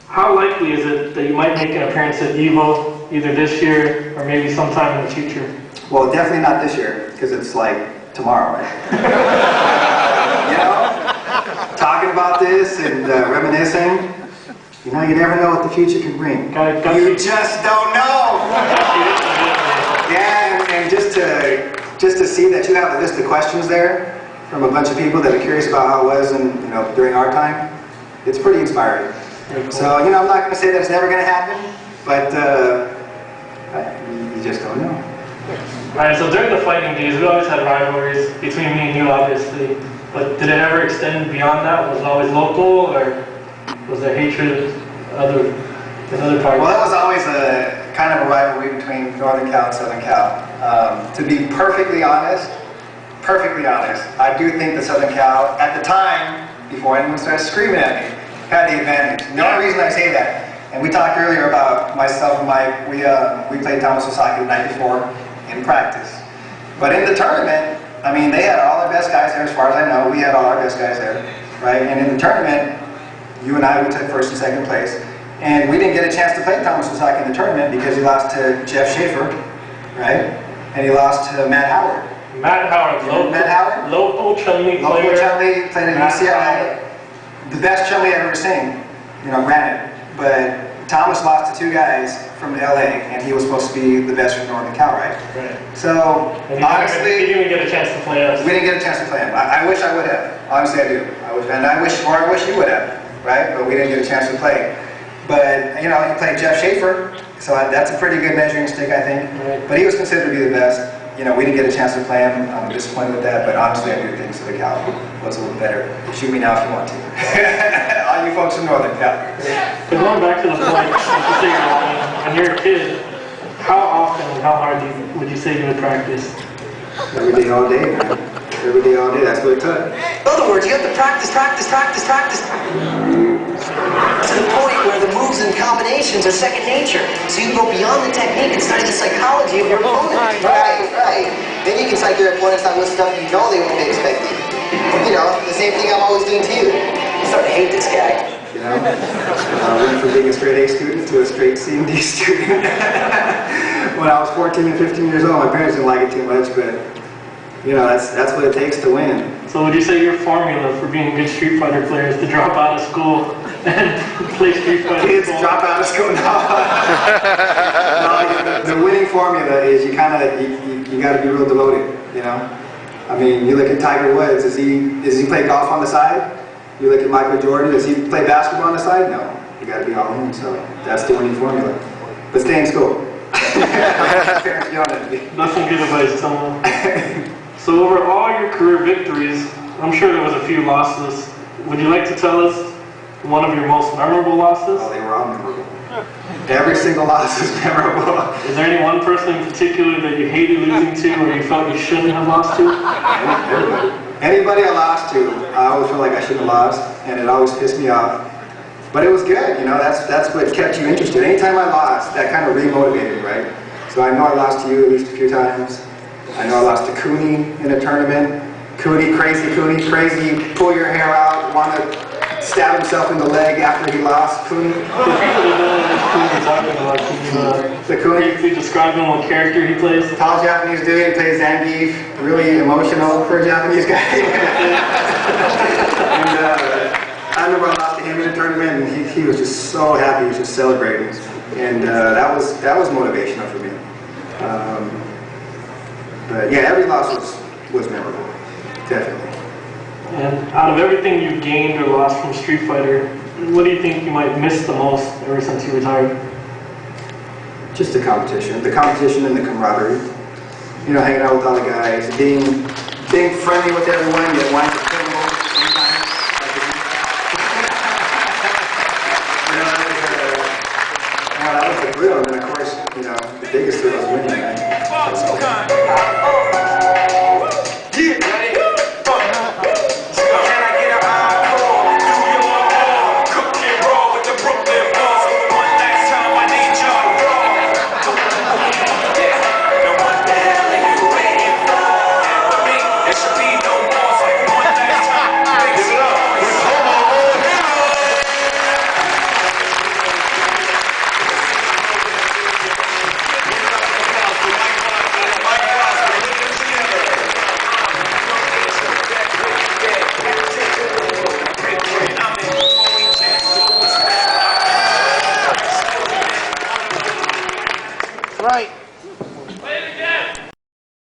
How likely is it that you might make an appearance at EVO either this year or maybe sometime in the future? Well, definitely not this year, because it's like tomorrow, right? You know? Talking about this and reminiscing, you know, you never know what the future can bring. You just don't know! Yeah, and just to see that you have a list of questions there from a bunch of people that are curious about how it was during our time, it's pretty inspiring. Cool. So, you know, I'm not going to say that it's never going to happen, but you just don't know. Alright, so during the fighting days, we always had rivalries between me and you, obviously. But did it ever extend beyond that? Was it always local, or was there hatred in other parts? Well, that was always a kind of a rivalry between Northern Cal and Southern Cal. To be perfectly honest, I do think that Southern Cal, at the time, before anyone started screaming at me, had the advantage. The only reason I say that, and we talked earlier about myself and Mike, we played Tomo Ohira the night before in practice. But in the tournament, I mean, they had all our best guys there, as far as I know. We had all our best guys there, right? And in the tournament, you and I, we took first and second place. And we didn't get a chance to play Tomo Ohira in the tournament because he lost to Jeff Schaefer, right? And he lost to Matt Howard. Matt Howard, local Chun-Li player. Local Chun-Li, played at UCLA. The best Chun-Li I've ever seen, you know, granted. But Thomas lost to two guys from LA, and he was supposed to be the best from Northern Cal, right? Right. So, honestly, he didn't get a chance to play us. We didn't get a chance to play him. I wish I would have. Honestly, I do. I wish you would have, right? But we didn't get a chance to play. But, you know, he played Jeff Schaefer, so that's a pretty good measuring stick, I think. Right. But he was considered to be the best. You know, we didn't get a chance to play him. I'm disappointed with that, but honestly, I do think Southern Cal was a little better. Shoot me now if you want to. All you folks from Northern Cal. But going back to the point, like you say, when you're a kid, how often and how hard would you say you would practice? Every day, all day, man. Every day, all day. That's what it took. In other words, you have to practice. To the point where the moves and combinations are second nature. So you can go beyond the technique and study the psychology of your opponent. Right. Then you can psych your opponents on with stuff you know they won't be expecting. You know, the same thing I'm always doing to you. I'm starting to hate this guy. You know, I went from being a straight A student to a straight C and D student. When I was 14 and 15 years old, my parents didn't like it too much, but you know, that's what it takes to win. So would you say your formula for being a good Street Fighter player is to drop out of school and play Street Fighter? Kids drop out of school now. No, the winning formula is you got to be real devoted. You know, I mean, you look at Tiger Woods. Does he play golf on the side? You look at Michael Jordan. Does he play basketball on the side? No, you got to be all in. So that's the winning formula. But stay in school. That's some good advice, Tomo. So over all your career victories, I'm sure there was a few losses. Would you like to tell us one of your most memorable losses? Oh, they were all memorable. Every single loss is memorable. Is there any one person in particular that you hated losing to or you felt you shouldn't have lost to? Anybody I lost to, I always felt like I shouldn't have lost, and it always pissed me off. But it was good, you know, that's what kept you interested. Anytime I lost, that kind of re-motivated me, right? So I know I lost to you at least a few times. I know I lost to Cooney in a tournament. Cooney, crazy, pull your hair out, want to stab himself in the leg after he lost. Cooney. The Cooney. Can you describe him, what character he plays? Tall Japanese dude, he plays Zangief, really emotional for a Japanese guy. And I remember I lost to him in a tournament, and he was just so happy, he was just celebrating. And that was motivational for me. But yeah, every loss was memorable, definitely. And out of everything you've gained or lost from Street Fighter, what do you think you might miss the most ever since you retired? Just the competition and the camaraderie. You know, hanging out with all the guys, being friendly with everyone, yet wanting to